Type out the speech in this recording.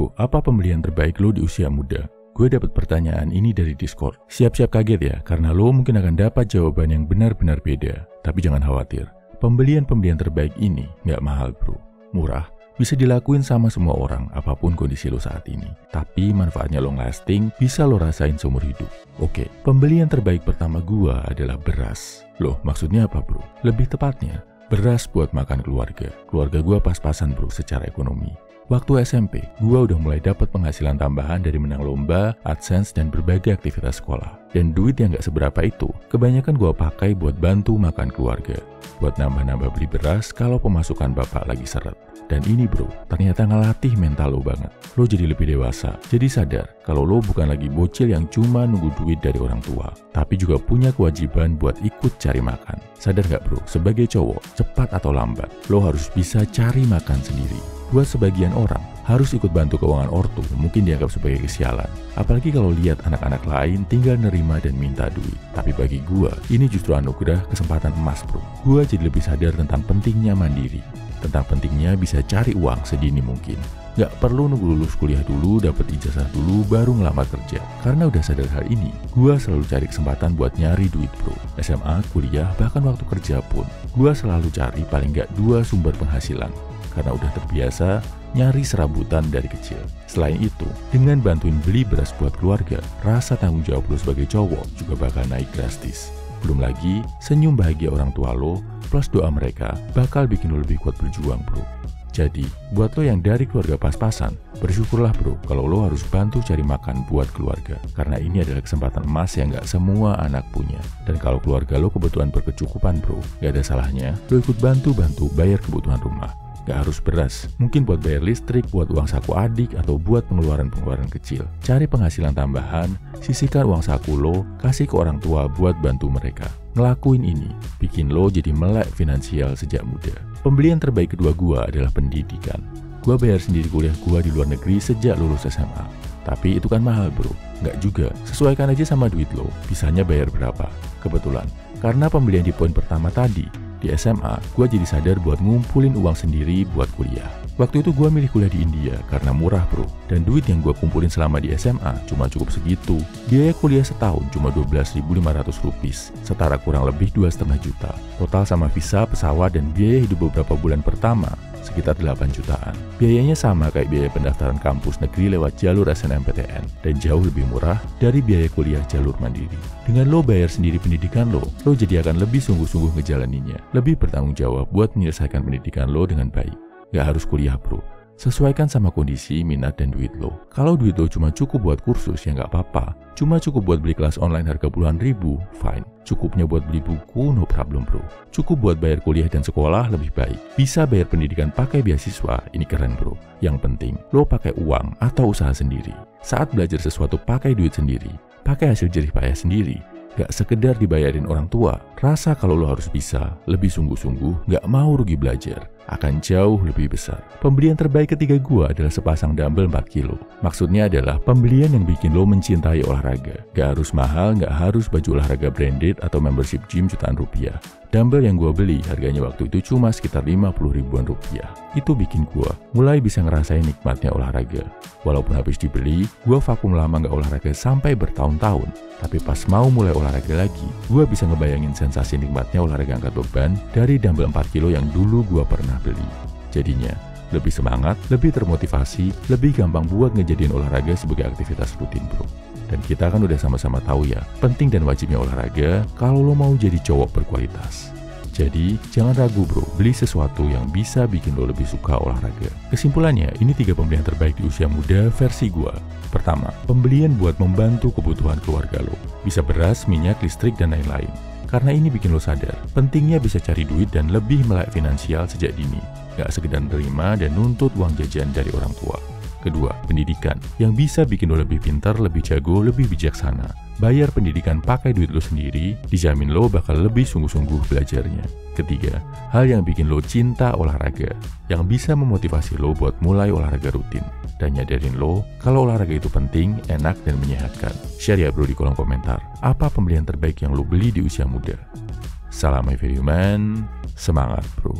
Bro, apa pembelian terbaik lo di usia muda? Gue dapat pertanyaan ini dari Discord. Siap-siap kaget ya, karena lo mungkin akan dapat jawaban yang benar-benar beda. Tapi jangan khawatir, pembelian terbaik ini nggak mahal bro. Murah, bisa dilakuin sama semua orang, apapun kondisi lo saat ini. Tapi manfaatnya long lasting, bisa lo rasain seumur hidup. Oke, pembelian terbaik pertama gue adalah beras. Loh, maksudnya apa bro? Lebih tepatnya, beras buat makan keluarga. Keluarga gue pas-pasan bro secara ekonomi. Waktu SMP, gue udah mulai dapat penghasilan tambahan dari menang lomba, AdSense, dan berbagai aktivitas sekolah. Dan duit yang gak seberapa itu, kebanyakan gue pakai buat bantu makan keluarga. Buat nambah-nambah beli beras kalau pemasukan bapak lagi seret. Dan ini bro, ternyata ngelatih mental lo banget. Lo jadi lebih dewasa, jadi sadar kalau lo bukan lagi bocil yang cuma nunggu duit dari orang tua, tapi juga punya kewajiban buat ikut cari makan. Sadar gak bro, sebagai cowok, cepat atau lambat, lo harus bisa cari makan sendiri. Buat sebagian orang, harus ikut bantu keuangan ortu mungkin dianggap sebagai kesialan. Apalagi kalau lihat anak-anak lain tinggal nerima dan minta duit. Tapi bagi gua, ini justru anugerah kesempatan emas bro. Gua jadi lebih sadar tentang pentingnya mandiri. Tentang pentingnya bisa cari uang sedini mungkin. Gak perlu nunggu lulus kuliah dulu, dapat ijazah dulu, baru ngelamar kerja. Karena udah sadar hal ini, gua selalu cari kesempatan buat nyari duit bro. SMA, kuliah, bahkan waktu kerja pun, gua selalu cari paling gak 2 sumber penghasilan. Karena udah terbiasa nyari serabutan dari kecil. Selain itu, dengan bantuin beli beras buat keluarga, rasa tanggung jawab lo sebagai cowok juga bakal naik drastis. Belum lagi, senyum bahagia orang tua lo plus doa mereka bakal bikin lo lebih kuat berjuang bro. Jadi, buat lo yang dari keluarga pas-pasan, bersyukurlah bro kalau lo harus bantu cari makan buat keluarga. Karena ini adalah kesempatan emas yang gak semua anak punya. Dan kalau keluarga lo kebetulan berkecukupan bro, gak ada salahnya lo ikut bantu-bantu bayar kebutuhan rumah. Gak harus beras, mungkin buat bayar listrik, buat uang saku adik, atau buat pengeluaran-pengeluaran kecil. Cari penghasilan tambahan, sisihkan uang saku lo, kasih ke orang tua buat bantu mereka. Ngelakuin ini, bikin lo jadi melek finansial sejak muda. Pembelian terbaik kedua gua adalah pendidikan. Gua bayar sendiri kuliah gua di luar negeri sejak lulus SMA. Tapi itu kan mahal bro. Nggak juga, sesuaikan aja sama duit lo, bisanya bayar berapa. Kebetulan, karena pembelian di poin pertama tadi, di SMA, gue jadi sadar buat ngumpulin uang sendiri buat kuliah. Waktu itu gue milih kuliah di India karena murah bro. Dan duit yang gue kumpulin selama di SMA cuma cukup segitu. Biaya kuliah setahun cuma 12.500 rupiah, setara kurang lebih 2,5 juta. Total sama visa, pesawat, dan biaya hidup beberapa bulan pertama sekitar 8 jutaan. Biayanya sama kayak biaya pendaftaran kampus negeri lewat jalur SNMPTN dan jauh lebih murah dari biaya kuliah jalur mandiri. Dengan lo bayar sendiri pendidikan lo jadi akan lebih sungguh-sungguh ngejalaninnya, lebih bertanggung jawab buat menyelesaikan pendidikan lo dengan baik. Gak harus kuliah bro, sesuaikan sama kondisi, minat, dan duit lo. Kalau duit lo cuma cukup buat kursus ya nggak apa-apa. Cuma cukup buat beli kelas online harga puluhan ribu, fine. Cukupnya buat beli buku, no problem bro. Cukup buat bayar kuliah dan sekolah, lebih baik. Bisa bayar pendidikan pakai beasiswa, ini keren bro. Yang penting, lo pakai uang atau usaha sendiri. Saat belajar sesuatu pakai duit sendiri, pakai hasil jerih payah sendiri. Gak sekedar dibayarin orang tua. Rasa kalau lo harus bisa, lebih sungguh-sungguh, gak mau rugi belajar, akan jauh lebih besar. Pembelian terbaik ketiga gua adalah sepasang dumbbell 4 kilo. Maksudnya adalah pembelian yang bikin lo mencintai olahraga. Gak harus mahal, gak harus baju olahraga branded atau membership gym jutaan rupiah. Dumbbell yang gua beli harganya waktu itu cuma sekitar 50 ribuan rupiah. Itu bikin gua mulai bisa ngerasain nikmatnya olahraga. Walaupun habis dibeli, gua vakum lama gak olahraga sampai bertahun-tahun. Tapi pas mau mulai olahraga lagi, gua bisa ngebayangin sensasi nikmatnya olahraga angkat beban dari dumbbell 4 kilo yang dulu gua pernah beli. Jadinya, lebih semangat, lebih termotivasi, lebih gampang buat ngejadiin olahraga sebagai aktivitas rutin bro. Dan kita kan udah sama-sama tahu ya, penting dan wajibnya olahraga kalau lo mau jadi cowok berkualitas. Jadi, jangan ragu bro, beli sesuatu yang bisa bikin lo lebih suka olahraga. Kesimpulannya, ini 3 pembelian terbaik di usia muda versi gua. Pertama, pembelian buat membantu kebutuhan keluarga lo. Bisa beras, minyak, listrik, dan lain-lain. Karena ini bikin lo sadar, pentingnya bisa cari duit dan lebih melek finansial sejak dini. Gak sekedar nerima dan nuntut uang jajan dari orang tua. Kedua, pendidikan yang bisa bikin lo lebih pintar, lebih jago, lebih bijaksana. Bayar pendidikan pakai duit lo sendiri, dijamin lo bakal lebih sungguh-sungguh belajarnya. Ketiga, hal yang bikin lo cinta olahraga, yang bisa memotivasi lo buat mulai olahraga rutin. Dan nyadarin lo kalau olahraga itu penting, enak, dan menyehatkan. Share ya bro di kolom komentar, apa pembelian terbaik yang lo beli di usia muda? Salam my value man, semangat bro.